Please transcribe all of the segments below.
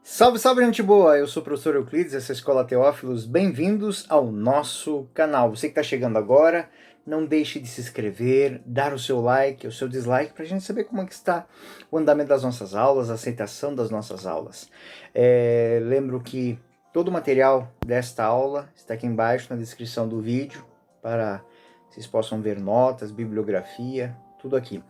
Salve, salve, gente boa! Eu sou o professor Euclides, essa é a Escola Teófilos. Bem-vindos ao nosso canal. Você que está chegando agora, não deixe de se inscrever, dar o seu like, o seu dislike, para a gente saber como é que está o andamento das nossas aulas, a aceitação das nossas aulas. Lembro que todo o material desta aula está aqui embaixo na descrição do vídeo, para vocês possam ver notas, bibliografia, tudo aqui.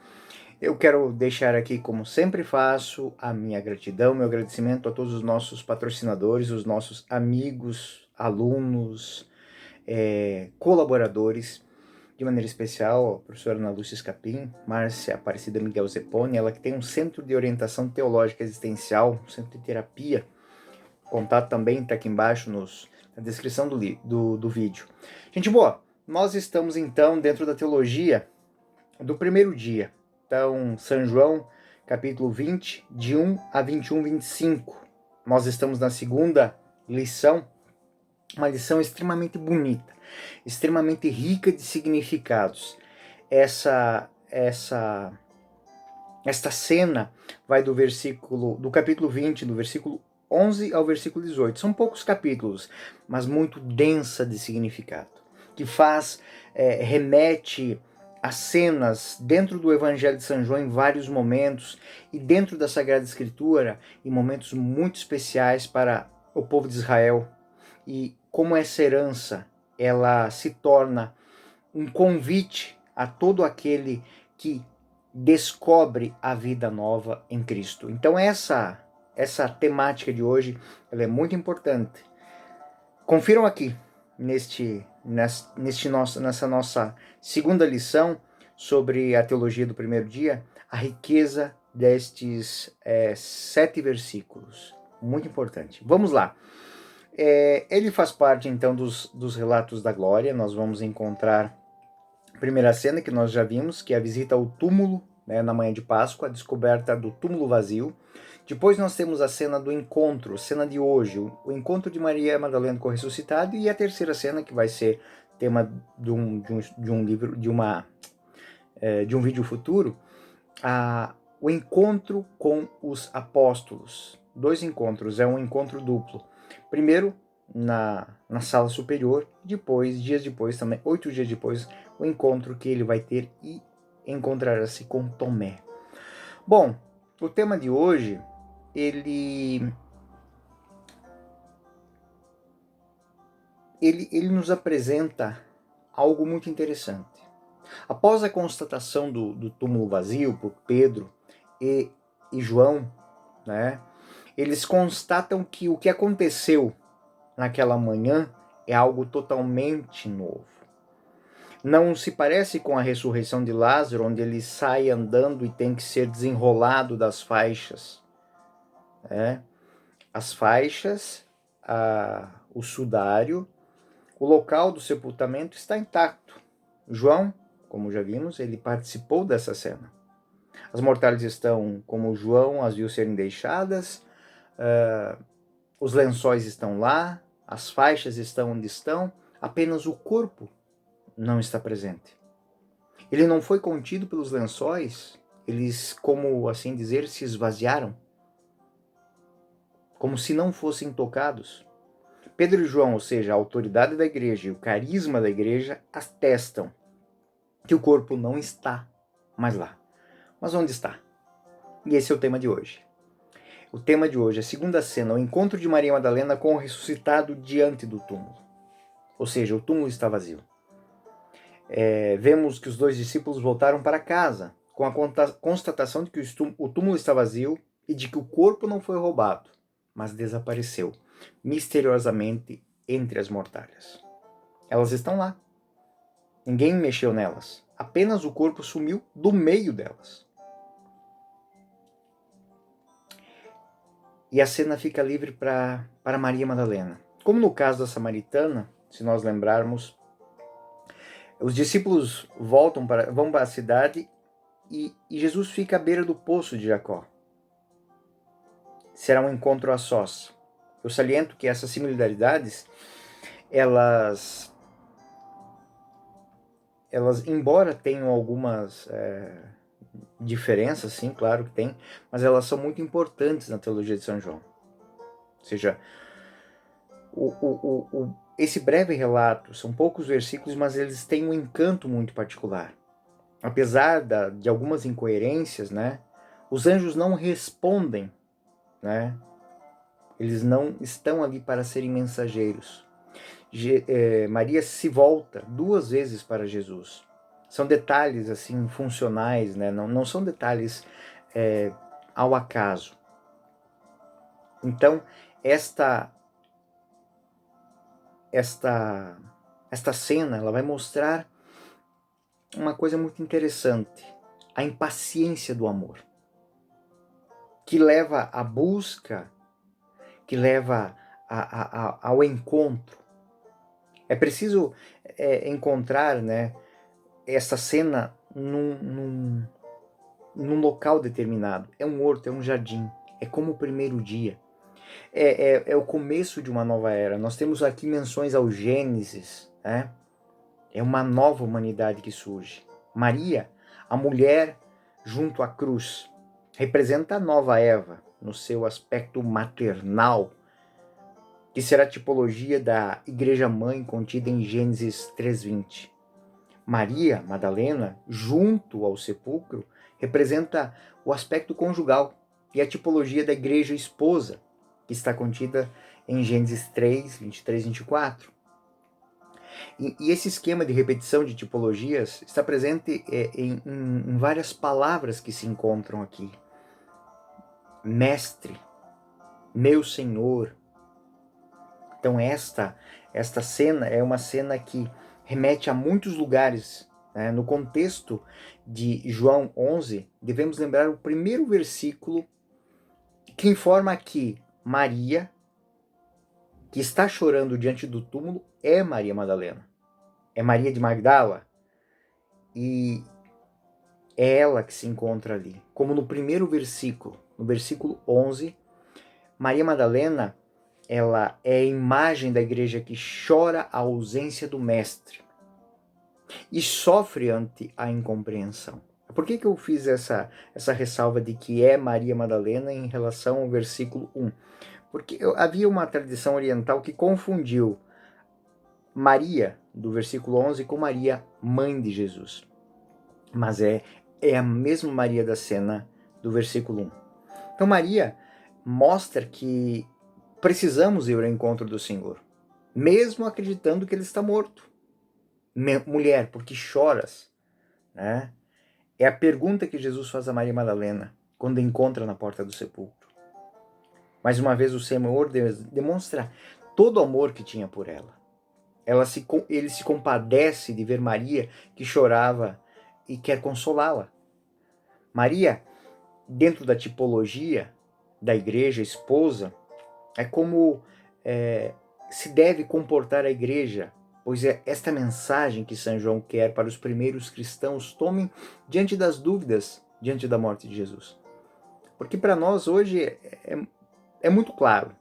Eu quero deixar aqui, como sempre faço, a minha gratidão, meu agradecimento a todos os nossos patrocinadores, os nossos amigos, alunos, colaboradores, de maneira especial a professora Ana Lúcia Escapim, Márcia Aparecida Miguel Zeponi, ela que tem um centro de orientação teológica existencial, um centro de terapia. O contato também está aqui embaixo na descrição do vídeo. Gente boa, nós estamos então dentro da teologia do primeiro dia. Então, São João, capítulo 20, de 1 a 21, 25. Nós estamos na segunda lição, uma lição extremamente bonita, extremamente rica de significados. Esta cena vai do capítulo 20, do versículo 11 ao versículo 18. São poucos capítulos, mas muito densa de significado, que remete as cenas dentro do Evangelho de São João em vários momentos e dentro da Sagrada Escritura em momentos muito especiais para o povo de Israel, e como essa herança ela se torna um convite a todo aquele que descobre a vida nova em Cristo. Então essa temática de hoje ela é muito importante. Confiram aqui nessa nossa segunda lição sobre a teologia do primeiro dia, a riqueza destes 7 versículos. Muito importante. Vamos lá. Ele faz parte, então, dos relatos da glória. Nós vamos encontrar a primeira cena que nós já vimos, que é a visita ao túmulo, né, na manhã de Páscoa, a descoberta do túmulo vazio. Depois nós temos a cena do encontro, cena de hoje, o encontro de Maria Madalena com o ressuscitado, e a terceira cena, que vai ser tema de um livro, de um vídeo futuro, o encontro com os apóstolos. 2 encontros, é um encontro duplo. Primeiro, na sala superior, dias depois também, 8 dias depois, o encontro que ele vai ter e encontrará-se com Tomé. Bom, o tema de hoje, ele nos apresenta algo muito interessante. Após a constatação do túmulo vazio por Pedro e João, né, eles constatam que o que aconteceu naquela manhã é algo totalmente novo. Não se parece com a ressurreição de Lázaro, onde ele sai andando e tem que ser desenrolado das faixas. As faixas, o sudário, o local do sepultamento está intacto. João, como já vimos, ele participou dessa cena. As mortalhas estão como João as viu serem deixadas, os lençóis estão lá, as faixas estão onde estão, apenas o corpo não está presente. Ele não foi contido pelos lençóis, eles, como assim dizer, se esvaziaram, como se não fossem tocados. Pedro e João, ou seja, a autoridade da igreja e o carisma da igreja, atestam que o corpo não está mais lá. Mas onde está? E esse é o tema de hoje. O tema de hoje é a segunda cena, o encontro de Maria Madalena com o ressuscitado diante do túmulo. Ou seja, o túmulo está vazio. Vemos que os 2 discípulos voltaram para casa com a constatação de que o túmulo está vazio e de que o corpo não foi roubado, mas desapareceu misteriosamente entre as mortalhas. Elas estão lá. Ninguém mexeu nelas. Apenas o corpo sumiu do meio delas. E a cena fica livre para Maria Madalena. Como no caso da samaritana, se nós lembrarmos, os discípulos vão para a cidade e Jesus fica à beira do poço de Jacó. Será um encontro a sós. Eu saliento que essas similaridades, elas embora tenham algumas diferenças, sim, claro que tem, mas elas são muito importantes na teologia de São João. Ou seja, esse breve relato, são poucos versículos, mas eles têm um encanto muito particular. Apesar de algumas incoerências, né, os anjos não respondem, né, eles não estão ali para serem mensageiros. Maria se volta 2 vezes para Jesus. São detalhes assim funcionais, né, não são detalhes ao acaso. Então, esta cena, ela vai mostrar uma coisa muito interessante, a impaciência do amor, que leva à busca, que leva ao encontro. É preciso encontrar, né, essa cena num local determinado. É um horto, é um jardim, é como o primeiro dia. É o começo de uma nova era. Nós temos aqui menções ao Gênesis, né? É uma nova humanidade que surge. Maria, a mulher junto à cruz, representa a nova Eva no seu aspecto maternal, que será a tipologia da Igreja Mãe contida em Gênesis 3:20. Maria Madalena, junto ao sepulcro, representa o aspecto conjugal e a tipologia da Igreja Esposa, que está contida em Gênesis 3:23 e 24. E esse esquema de repetição de tipologias está presente em várias palavras que se encontram aqui. Mestre, meu Senhor. Então esta cena é uma cena que remete a muitos lugares. Né? No contexto de João 11, devemos lembrar o primeiro versículo que informa que Maria, que está chorando diante do túmulo, é Maria Madalena. É Maria de Magdala. E é ela que se encontra ali. Como no primeiro versículo, no versículo 11, Maria Madalena, ela é a imagem da igreja que chora a ausência do mestre e sofre ante a incompreensão. Por que eu fiz essa ressalva de que é Maria Madalena em relação ao versículo 1? Porque havia uma tradição oriental que confundiu Maria, do versículo 11, com Maria, mãe de Jesus. Mas é a mesma Maria da cena do versículo 1. Então Maria mostra que precisamos ir ao encontro do Senhor, mesmo acreditando que ele está morto. Mulher, por que choras? Né? É a pergunta que Jesus faz a Maria Madalena quando encontra na porta do sepulcro. Mais uma vez o Senhor demonstra todo o amor que tinha por ela. Ele se compadece de ver Maria que chorava e quer consolá-la. Maria, dentro da tipologia da igreja esposa, é como se deve comportar a igreja, pois é esta mensagem que São João quer para os primeiros cristãos tomem diante das dúvidas, diante da morte de Jesus. Porque para nós hoje é muito claro,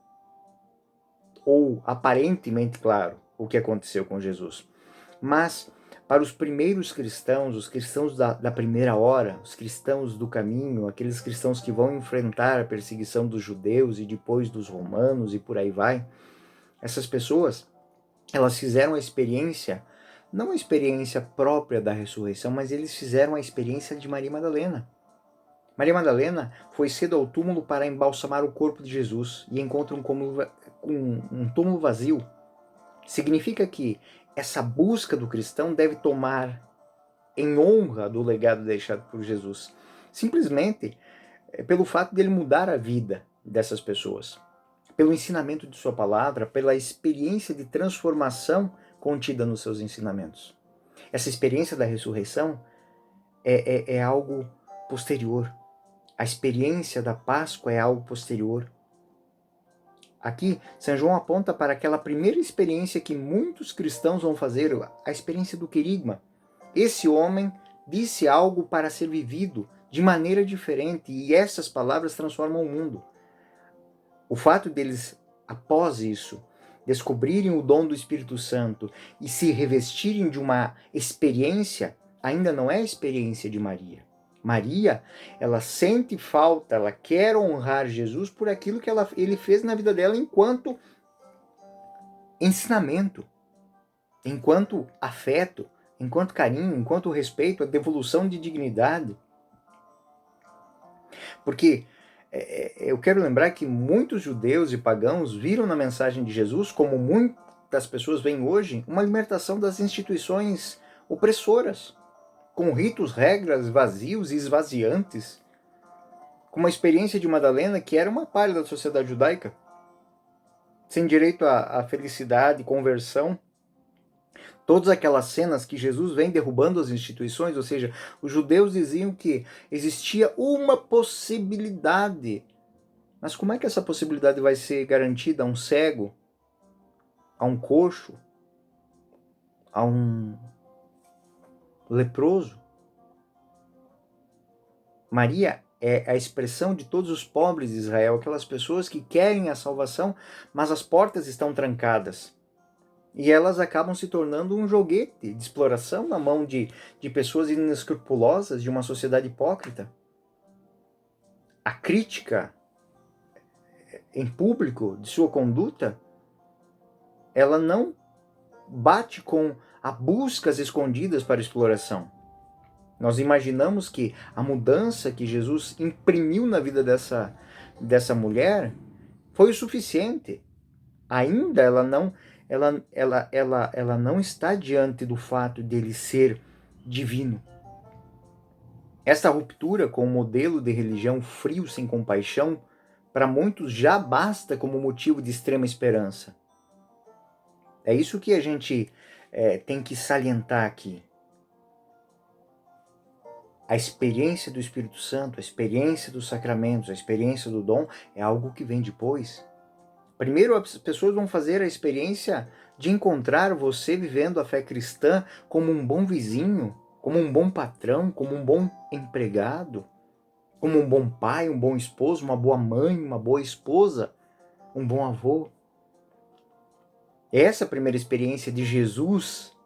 ou aparentemente claro, o que aconteceu com Jesus. Mas para os primeiros cristãos, os cristãos da primeira hora, os cristãos do caminho, aqueles cristãos que vão enfrentar a perseguição dos judeus e depois dos romanos e por aí vai, essas pessoas, elas fizeram a experiência, não a experiência própria da ressurreição, mas eles fizeram a experiência de Maria Madalena. Maria Madalena foi cedo ao túmulo para embalsamar o corpo de Jesus e encontra um túmulo vazio. Significa que essa busca do cristão deve tomar em honra do legado deixado por Jesus, simplesmente pelo fato dele mudar a vida dessas pessoas, pelo ensinamento de sua palavra, pela experiência de transformação contida nos seus ensinamentos. Essa experiência da ressurreição é algo posterior. A experiência da Páscoa é algo posterior. Aqui, São João aponta para aquela primeira experiência que muitos cristãos vão fazer, a experiência do querigma. Esse homem disse algo para ser vivido de maneira diferente e essas palavras transformam o mundo. O fato deles, após isso, descobrirem o dom do Espírito Santo e se revestirem de uma experiência, ainda não é a experiência de Maria. Maria, ela sente falta, ela quer honrar Jesus por aquilo que ele fez na vida dela enquanto ensinamento, enquanto afeto, enquanto carinho, enquanto respeito, a devolução de dignidade. Porque eu quero lembrar que muitos judeus e pagãos viram na mensagem de Jesus, como muitas pessoas veem hoje, uma libertação das instituições opressoras, com ritos, regras vazios e esvaziantes, com uma experiência de Madalena que era uma palha da sociedade judaica, sem direito à felicidade, conversão. Todas aquelas cenas que Jesus vem derrubando as instituições, ou seja, os judeus diziam que existia uma possibilidade. Mas como é que essa possibilidade vai ser garantida a um cego, a um coxo, a um leproso? Maria é a expressão de todos os pobres de Israel, aquelas pessoas que querem a salvação, mas as portas estão trancadas. E elas acabam se tornando um joguete de exploração na mão de pessoas inescrupulosas, de uma sociedade hipócrita. A crítica em público de sua conduta, ela não bate com a buscas escondidas para exploração. Nós imaginamos que a mudança que Jesus imprimiu na vida dessa mulher foi o suficiente. Ainda ela não está diante do fato dele ser divino. Esta ruptura com o modelo de religião frio sem compaixão, para muitos já basta como motivo de extrema esperança. É isso que a gente tem que salientar aqui. A experiência do Espírito Santo, a experiência dos sacramentos, a experiência do dom é algo que vem depois. Primeiro as pessoas vão fazer a experiência de encontrar você vivendo a fé cristã como um bom vizinho, como um bom patrão, como um bom empregado, como um bom pai, um bom esposo, uma boa mãe, uma boa esposa, um bom avô. Essa é a primeira experiência de Jesus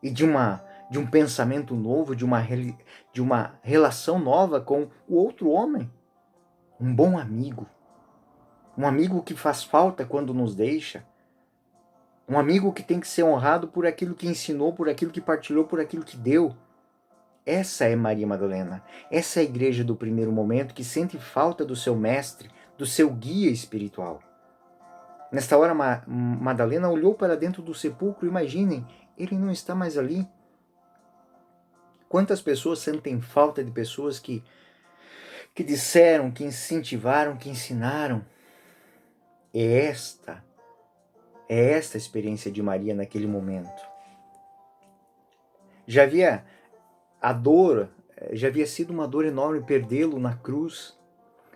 e de um pensamento novo, de uma relação nova com o outro homem. Um bom amigo. Um amigo que faz falta quando nos deixa. Um amigo que tem que ser honrado por aquilo que ensinou, por aquilo que partilhou, por aquilo que deu. Essa é Maria Madalena. Essa é a igreja do primeiro momento que sente falta do seu mestre, do seu guia espiritual. Nesta hora, Madalena olhou para dentro do sepulcro. Imaginem, ele não está mais ali. Quantas pessoas sentem falta de pessoas que disseram, que incentivaram, que ensinaram? É esta a experiência de Maria naquele momento. A dor, já havia sido uma dor enorme perdê-lo na cruz,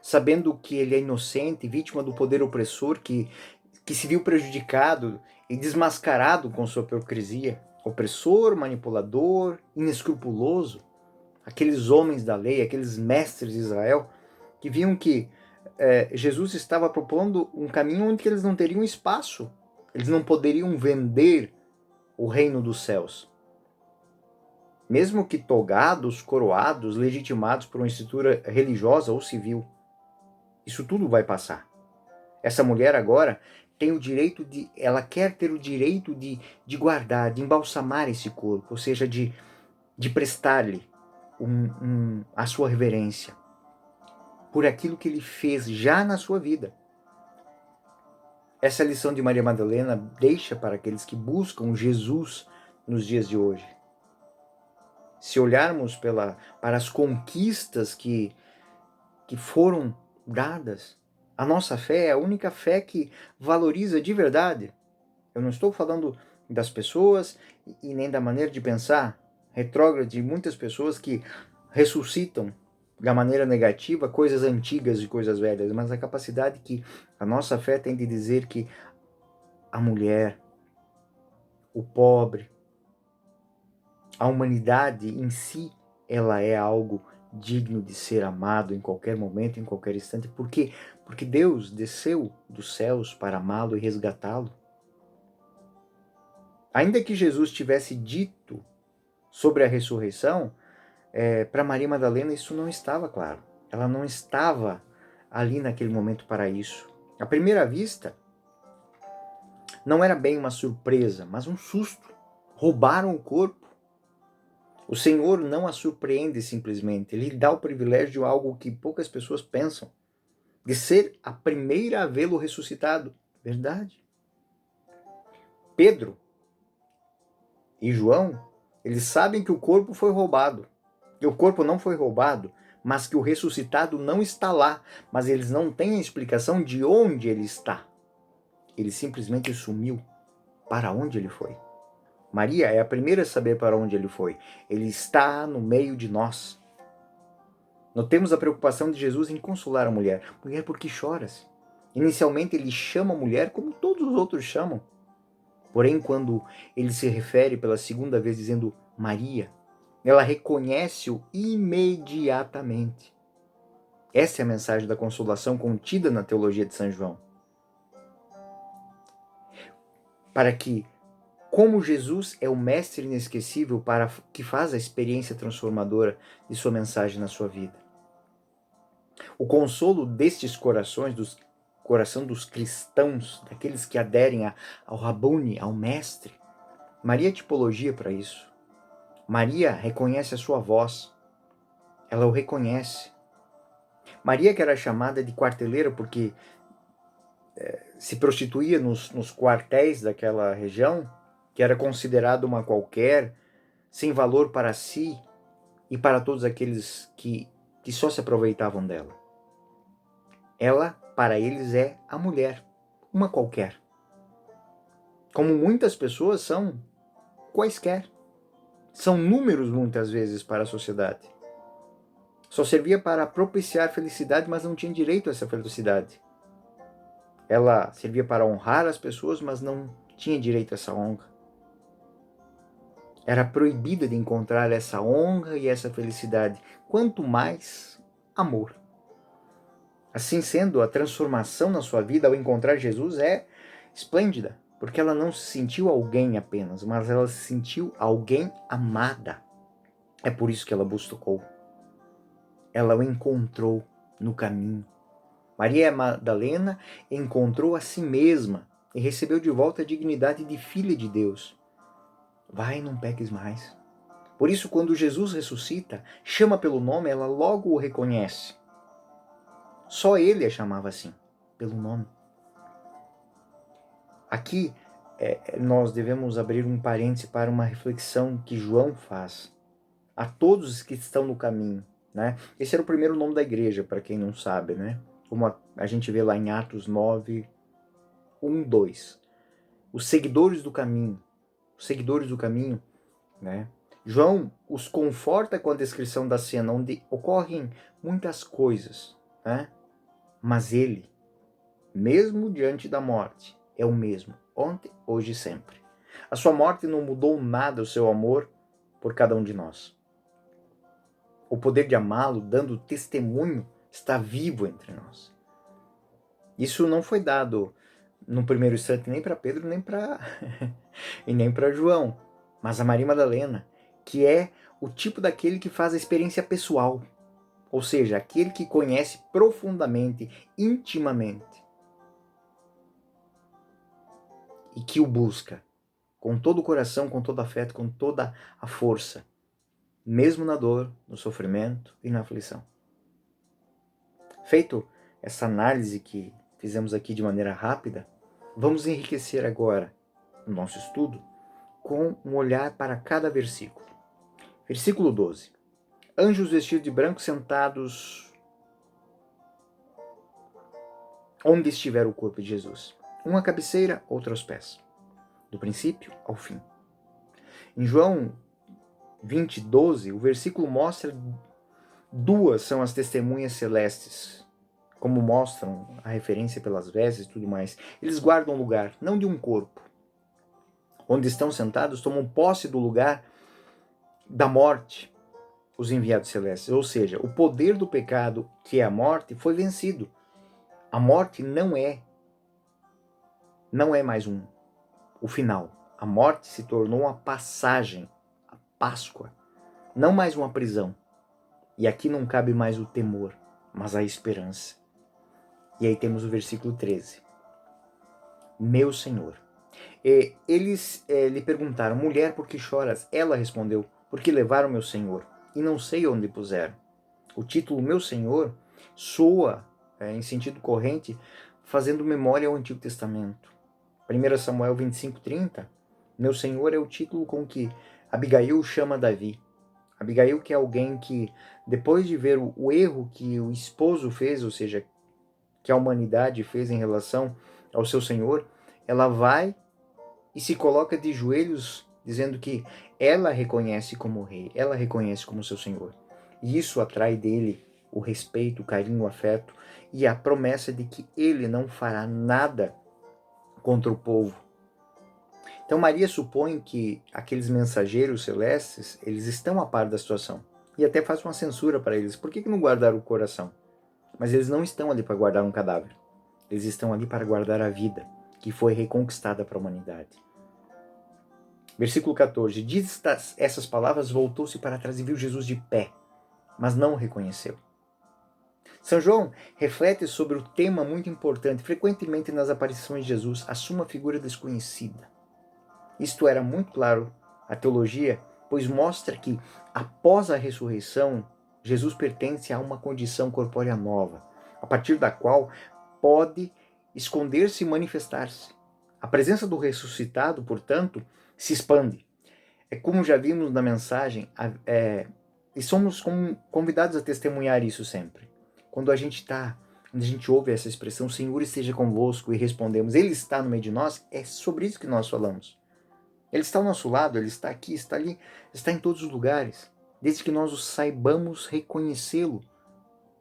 sabendo que ele é inocente, vítima do poder opressor, que se viu prejudicado e desmascarado com sua hipocrisia. Opressor, manipulador, inescrupuloso. Aqueles homens da lei, aqueles mestres de Israel, que viam que Jesus estava propondo um caminho onde eles não teriam espaço. Eles não poderiam vender o reino dos céus. Mesmo que togados, coroados, legitimados por uma estrutura religiosa ou civil. Isso tudo vai passar. Essa mulher agora tem o direito ela quer ter o direito de guardar, de embalsamar esse corpo, ou seja, de prestar-lhe a sua reverência por aquilo que ele fez já na sua vida. Essa lição de Maria Madalena deixa para aqueles que buscam Jesus nos dias de hoje. Se olharmos para as conquistas que foram dadas, a nossa fé é a única fé que valoriza de verdade. Eu não estou falando das pessoas e nem da maneira de pensar retrógrada de muitas pessoas que ressuscitam da maneira negativa coisas antigas e coisas velhas, mas a capacidade que a nossa fé tem de dizer que a mulher, o pobre, a humanidade em si, ela é algo digno de ser amado em qualquer momento, em qualquer instante. Por quê? Porque Deus desceu dos céus para amá-lo e resgatá-lo. Ainda que Jesus tivesse dito sobre a ressurreição, Para Maria Madalena isso não estava claro. Ela não estava ali naquele momento para isso. À primeira vista, não era bem uma surpresa, mas um susto. Roubaram o corpo. O Senhor não a surpreende simplesmente. Ele dá o privilégio de algo que poucas pessoas pensam, de ser a primeira a vê-lo ressuscitado. Verdade. Pedro e João, eles sabem que o corpo foi roubado. Que o corpo não foi roubado, mas que o ressuscitado não está lá. Mas eles não têm a explicação de onde ele está. Ele simplesmente sumiu. Para onde ele foi? Maria é a primeira a saber para onde ele foi. Ele está no meio de nós. Notemos a preocupação de Jesus em consolar a mulher. Mulher, por que choras? Inicialmente ele chama a mulher como todos os outros chamam. Porém, quando ele se refere pela segunda vez dizendo Maria, ela reconhece-o imediatamente. Essa é a mensagem da consolação contida na teologia de São João. Para que, como Jesus é o mestre inesquecível para que faz a experiência transformadora de sua mensagem na sua vida. O consolo destes corações, coração dos cristãos, daqueles que aderem ao Rabuni, ao mestre. Maria é tipologia para isso. Maria reconhece a sua voz. Ela o reconhece. Maria, que era chamada de quarteleira porque se prostituía nos quartéis daquela região, que era considerada uma qualquer, sem valor para si e para todos aqueles que só se aproveitavam dela. Ela, para eles, é a mulher, uma qualquer. Como muitas pessoas são quaisquer. São números muitas vezes para a sociedade. Só servia para propiciar felicidade, mas não tinha direito a essa felicidade. Ela servia para honrar as pessoas, mas não tinha direito a essa honra. Era proibida de encontrar essa honra e essa felicidade, quanto mais amor. Assim sendo, a transformação na sua vida ao encontrar Jesus é esplêndida, porque ela não se sentiu alguém apenas, mas ela se sentiu alguém amada. É por isso que ela buscou. Ela o encontrou no caminho. Maria Madalena encontrou a si mesma e recebeu de volta a dignidade de filha de Deus. Vai, não peques mais. Por isso, quando Jesus ressuscita, chama pelo nome, ela logo o reconhece. Só ele a chamava assim, pelo nome. Aqui, nós devemos abrir um parêntese para uma reflexão que João faz a todos os que estão no caminho, né? Esse era o primeiro nome da igreja, para quem não sabe, né? Como a gente vê lá em Atos 9, 1, 2. Os seguidores do caminho. Os seguidores do caminho, né? João os conforta com a descrição da cena, onde ocorrem muitas coisas, né? Mas ele, mesmo diante da morte, é o mesmo, ontem, hoje e sempre. A sua morte não mudou nada o seu amor por cada um de nós. O poder de amá-lo, dando testemunho, está vivo entre nós. Isso não foi dado no primeiro instante nem para Pedro, nem para e nem para João, mas a Maria Madalena, que é o tipo daquele que faz a experiência pessoal, ou seja, aquele que conhece profundamente, intimamente, e que o busca com todo o coração, com todo afeto, com toda a força, mesmo na dor, no sofrimento e na aflição. Feito essa análise que fizemos aqui de maneira rápida, vamos enriquecer agora o nosso estudo com um olhar para cada versículo. Versículo 12. Anjos vestidos de branco sentados onde estiver o corpo de Jesus. Um à cabeceira, outro aos pés. Do princípio ao fim. Em João 20, 12, o versículo mostra duas são as testemunhas celestes, como mostram a referência pelas vestes e tudo mais. Eles guardam lugar, não de um corpo. Onde estão sentados, tomam posse do lugar da morte, os enviados celestes. Ou seja, o poder do pecado, que é a morte, foi vencido. A morte não é mais o final. A morte se tornou uma passagem, a Páscoa, não mais uma prisão. E aqui não cabe mais o temor, mas a esperança. E aí temos o versículo 13. Meu Senhor. Eles lhe perguntaram, mulher, por que choras? Ela respondeu, porque levaram meu Senhor, e não sei onde puseram. O título Meu Senhor soa, em sentido corrente, fazendo memória ao Antigo Testamento. 1 Samuel 25:30, Meu Senhor é o título com que Abigail chama Davi. Abigail, que é alguém que, depois de ver o erro que o esposo fez, ou seja, que a humanidade fez em relação ao seu Senhor, ela vai e se coloca de joelhos, dizendo que ela reconhece como rei, ela reconhece como seu Senhor. E isso atrai dele o respeito, o carinho, o afeto e a promessa de que ele não fará nada contra o povo. Então Maria supõe que aqueles mensageiros celestes, eles estão a par da situação. E até faz uma censura para eles. Por que não guardaram o coração? Mas eles não estão ali para guardar um cadáver. Eles estão ali para guardar a vida, que foi reconquistada para a humanidade. Versículo 14. Diz essas palavras, voltou-se para trás e viu Jesus de pé, mas não o reconheceu. São João reflete sobre o tema muito importante. Frequentemente nas aparições de Jesus, assume a figura desconhecida. Isto era muito claro a teologia, pois mostra que, após a ressurreição, Jesus pertence a uma condição corpórea nova, a partir da qual pode esconder-se e manifestar-se. A presença do ressuscitado, portanto, se expande. É como já vimos na mensagem, e somos convidados a testemunhar isso sempre. Quando a gente ouve essa expressão, Senhor esteja convosco, e respondemos, Ele está no meio de nós, é sobre isso que nós falamos. Ele está ao nosso lado, Ele está aqui, está ali, está em todos os lugares, desde que nós o saibamos reconhecê-lo.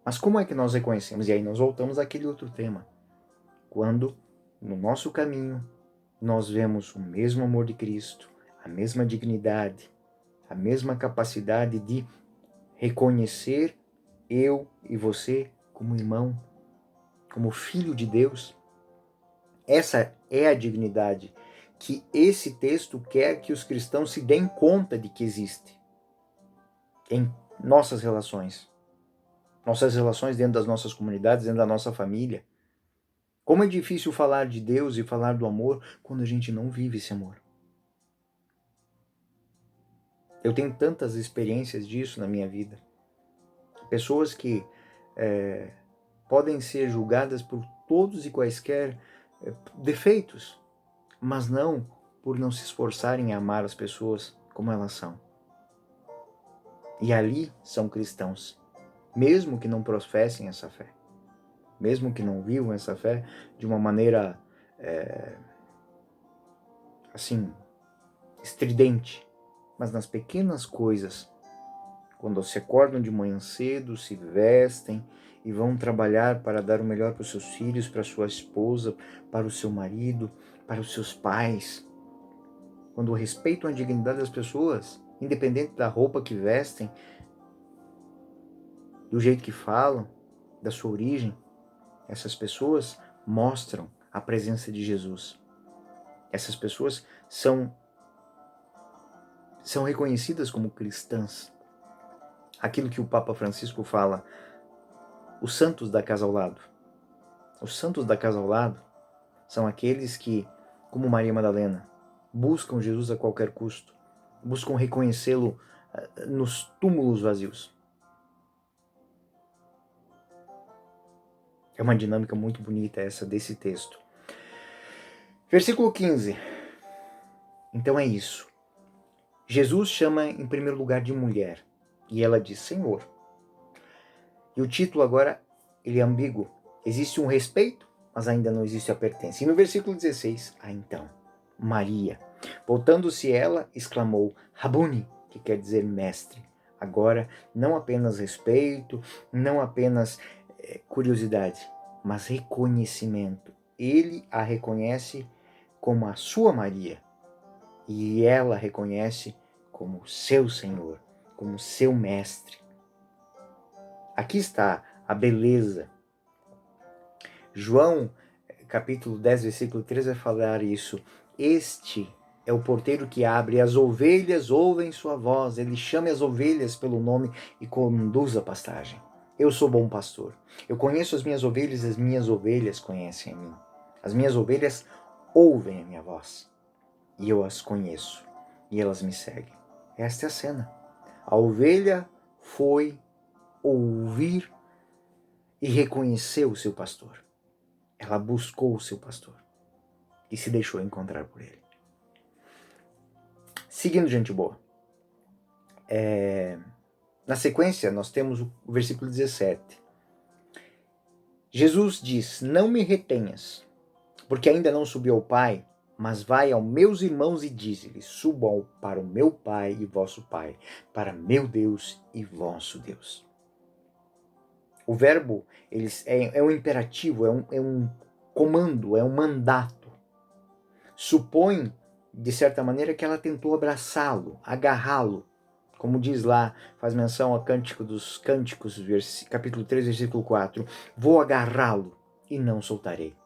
Mas como é que nós reconhecemos? E aí nós voltamos àquele outro tema. Quando, no nosso caminho, nós vemos o mesmo amor de Cristo, a mesma dignidade, a mesma capacidade de reconhecer eu e você como irmão, como filho de Deus. Essa é a dignidade que esse texto quer que os cristãos se deem conta de que existe em nossas relações dentro das nossas comunidades, dentro da nossa família. Como é difícil falar de Deus e falar do amor quando a gente não vive esse amor. Eu tenho tantas experiências disso na minha vida. Pessoas que podem ser julgadas por todos e quaisquer defeitos, mas não por não se esforçarem a amar as pessoas como elas são. E ali são cristãos, mesmo que não professem essa fé, mesmo que não vivam essa fé de uma maneira estridente, mas nas pequenas coisas, quando se acordam de manhã cedo, se vestem e vão trabalhar para dar o melhor para os seus filhos, para a sua esposa, para o seu marido, para os seus pais. Quando respeitam a dignidade das pessoas, independente da roupa que vestem, do jeito que falam, da sua origem, essas pessoas mostram a presença de Jesus. Essas pessoas são reconhecidas como cristãs. Aquilo que o Papa Francisco fala, os santos da casa ao lado. Os santos da casa ao lado são aqueles que, como Maria Madalena, buscam Jesus a qualquer custo, buscam reconhecê-lo nos túmulos vazios. É uma dinâmica muito bonita essa desse texto. Versículo 15. Então é isso. Jesus chama em primeiro lugar de mulher e ela diz Senhor. E o título agora, ele é ambíguo. Existe um respeito, mas ainda não existe a pertença. E no versículo 16, então, Maria, voltando-se ela, exclamou, Rabuni, que quer dizer mestre. Agora, não apenas respeito, não apenas curiosidade, mas reconhecimento. Ele a reconhece como a sua Maria, e ela reconhece como seu Senhor, como seu mestre. Aqui está a beleza. João, capítulo 10, versículo 3, vai falar isso. Este é o porteiro que abre, as ovelhas ouvem sua voz, ele chama as ovelhas pelo nome e conduz a pastagem. Eu sou bom pastor. Eu conheço as minhas ovelhas, as minhas ovelhas conhecem a mim. As minhas ovelhas ouvem a minha voz e eu as conheço e elas me seguem. Esta é a cena. A ovelha foi ouvir e reconheceu o seu pastor. Ela buscou o seu pastor e se deixou encontrar por ele. Seguindo, gente boa. Na sequência, nós temos o versículo 17. Jesus diz: não me retenhas, porque ainda não subi ao Pai, mas vai aos meus irmãos e dize-lhes: subam para o meu Pai e vosso Pai, para meu Deus e vosso Deus. O verbo é um imperativo, é um comando, é um mandato. Supõe, de certa maneira, que ela tentou abraçá-lo, agarrá-lo. Como diz lá, faz menção a Cântico dos Cânticos, capítulo 3, versículo 4. Vou agarrá-lo e não soltarei.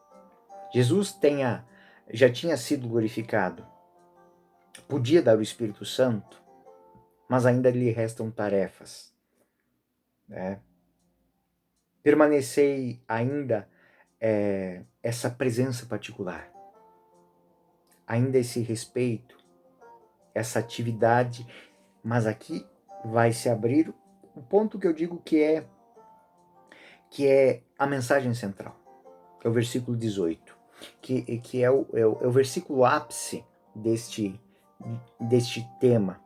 Jesus já tinha sido glorificado. Podia dar o Espírito Santo, mas ainda lhe restam tarefas. Permanecei ainda essa presença particular. Ainda esse respeito, essa atividade, mas aqui vai se abrir o ponto que eu digo que é a mensagem central, que é o versículo 18, que é o versículo ápice deste tema.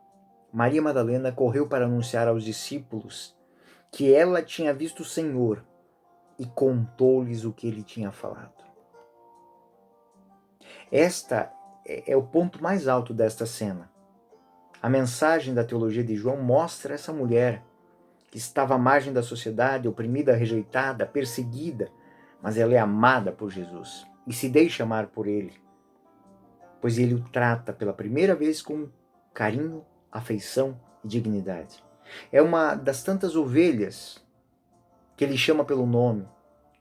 Maria Madalena correu para anunciar aos discípulos que ela tinha visto o Senhor e contou-lhes o que ele tinha falado. Esta é o ponto mais alto desta cena. A mensagem da teologia de João mostra essa mulher que estava à margem da sociedade, oprimida, rejeitada, perseguida, mas ela é amada por Jesus e se deixa amar por ele, pois ele o trata pela primeira vez com carinho, afeição e dignidade. É uma das tantas ovelhas que ele chama pelo nome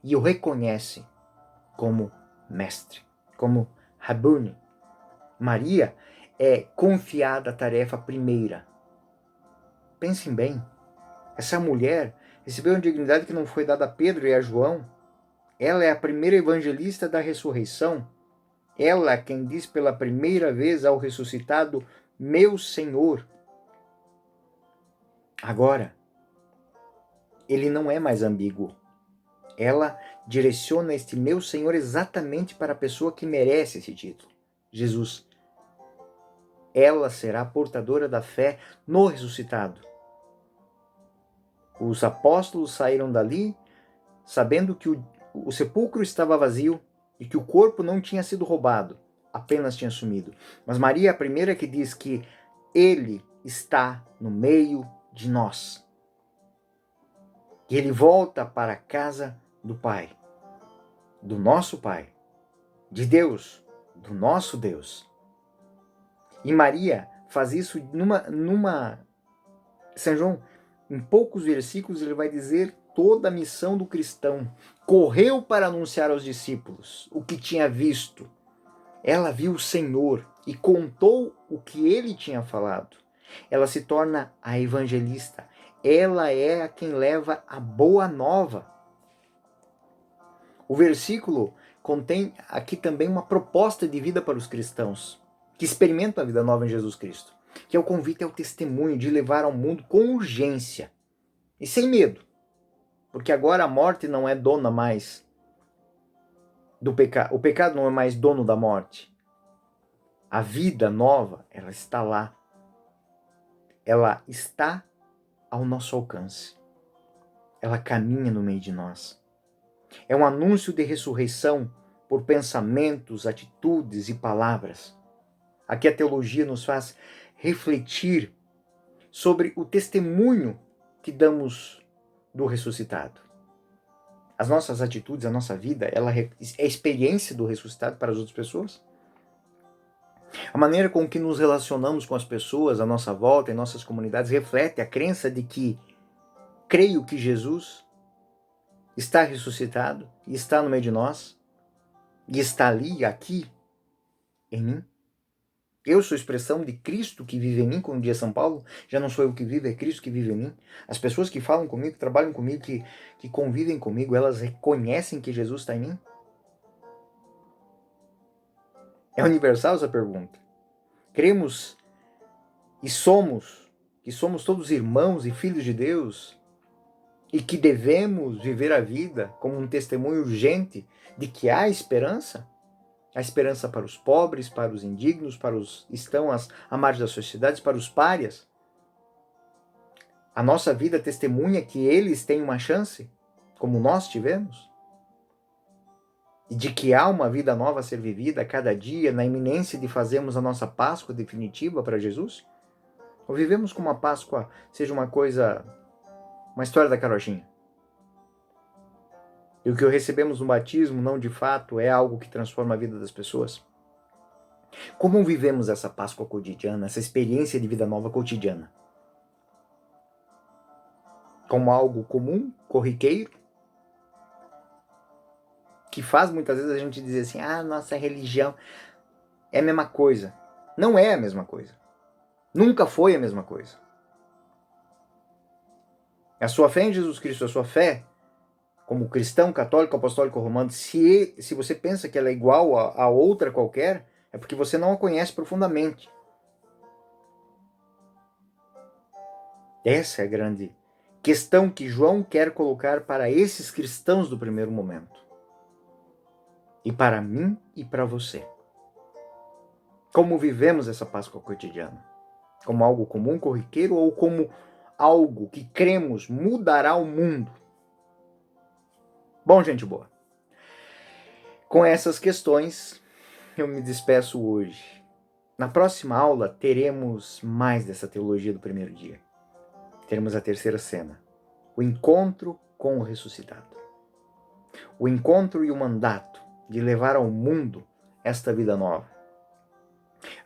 e o reconhece como mestre, como Rabuni. Maria é confiada a tarefa primeira. Pensem bem, essa mulher recebeu uma dignidade que não foi dada a Pedro e a João. Ela é a primeira evangelista da ressurreição. Ela é quem diz pela primeira vez ao ressuscitado, meu Senhor. Agora, ele não é mais ambíguo. Ela direciona este meu Senhor exatamente para a pessoa que merece esse título, Jesus. Ela será portadora da fé no ressuscitado. Os apóstolos saíram dali sabendo que o sepulcro estava vazio e que o corpo não tinha sido roubado, apenas tinha sumido. Mas Maria é a primeira que diz que ele está no meio de nós. E ele volta para a casa do Pai, do nosso Pai, de Deus, do nosso Deus. E Maria faz isso São João, em poucos versículos, ele vai dizer toda a missão do cristão. Correu para anunciar aos discípulos o que tinha visto. Ela viu o Senhor e contou o que ele tinha falado. Ela se torna a evangelista. Ela é a quem leva a boa nova. O versículo contém aqui também uma proposta de vida para os cristãos que experimentam a vida nova em Jesus Cristo, que é o convite ao testemunho de levar ao mundo com urgência e sem medo, porque agora a morte não é dona mais do pecado, o pecado não é mais dono da morte. A vida nova, ela está lá, ela está ao nosso alcance, ela caminha no meio de nós. É um anúncio de ressurreição por pensamentos, atitudes e palavras. Aqui a teologia nos faz refletir sobre o testemunho que damos do ressuscitado. As nossas atitudes, a nossa vida, ela é experiência do ressuscitado para as outras pessoas? A maneira com que nos relacionamos com as pessoas à nossa volta, em nossas comunidades, reflete a crença de que creio que Jesus está ressuscitado e está no meio de nós e está ali, aqui, em mim? Eu sou expressão de Cristo que vive em mim, como diz São Paulo. Já não sou eu que vivo, é Cristo que vive em mim. As pessoas que falam comigo, que trabalham comigo, que convivem comigo, elas reconhecem que Jesus está em mim? É universal essa pergunta. Cremos e que somos todos irmãos e filhos de Deus e que devemos viver a vida como um testemunho urgente de que há esperança? A esperança para os pobres, para os indignos, para os que estão à margem da sociedade, para os párias. A nossa vida testemunha que eles têm uma chance, como nós tivemos, e de que há uma vida nova a ser vivida a cada dia, na iminência de fazermos a nossa Páscoa definitiva para Jesus? Ou vivemos como a Páscoa seja uma coisa, uma história da carochinha? E o que recebemos no batismo não de fato é algo que transforma a vida das pessoas? Como vivemos essa Páscoa cotidiana, essa experiência de vida nova cotidiana? Como algo comum, corriqueiro, que faz muitas vezes a gente dizer assim, nossa religião é a mesma coisa. Não é a mesma coisa. Nunca foi a mesma coisa. A sua fé em Jesus Cristo, a sua fé como cristão, católico, apostólico, romano, se você pensa que ela é igual a outra qualquer, é porque você não a conhece profundamente. Essa é a grande questão que João quer colocar para esses cristãos do primeiro momento. E para mim e para você. Como vivemos essa Páscoa cotidiana? Como algo comum, corriqueiro, ou como algo que cremos mudará o mundo? Bom, gente boa, com essas questões eu me despeço hoje. Na próxima aula teremos mais dessa teologia do primeiro dia. Teremos a terceira cena, o encontro com o ressuscitado. O encontro e o mandato de levar ao mundo esta vida nova.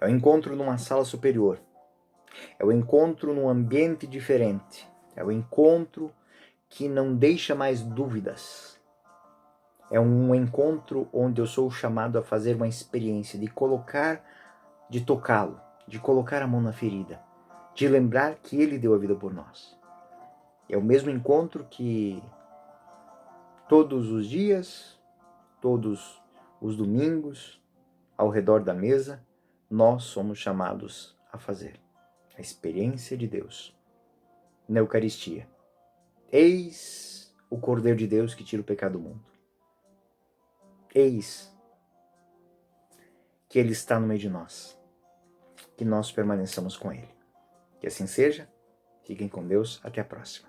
É o encontro numa sala superior. É o encontro num ambiente diferente. É o encontro que não deixa mais dúvidas. É um encontro onde eu sou chamado a fazer uma experiência de tocá-lo, de colocar a mão na ferida, de lembrar que ele deu a vida por nós. É o mesmo encontro que todos os dias, todos os domingos, ao redor da mesa, nós somos chamados a fazer. A experiência de Deus na Eucaristia. Eis o Cordeiro de Deus que tira o pecado do mundo. Eis que Ele está no meio de nós. Que nós permaneçamos com Ele. Que assim seja. Fiquem com Deus. Até a próxima.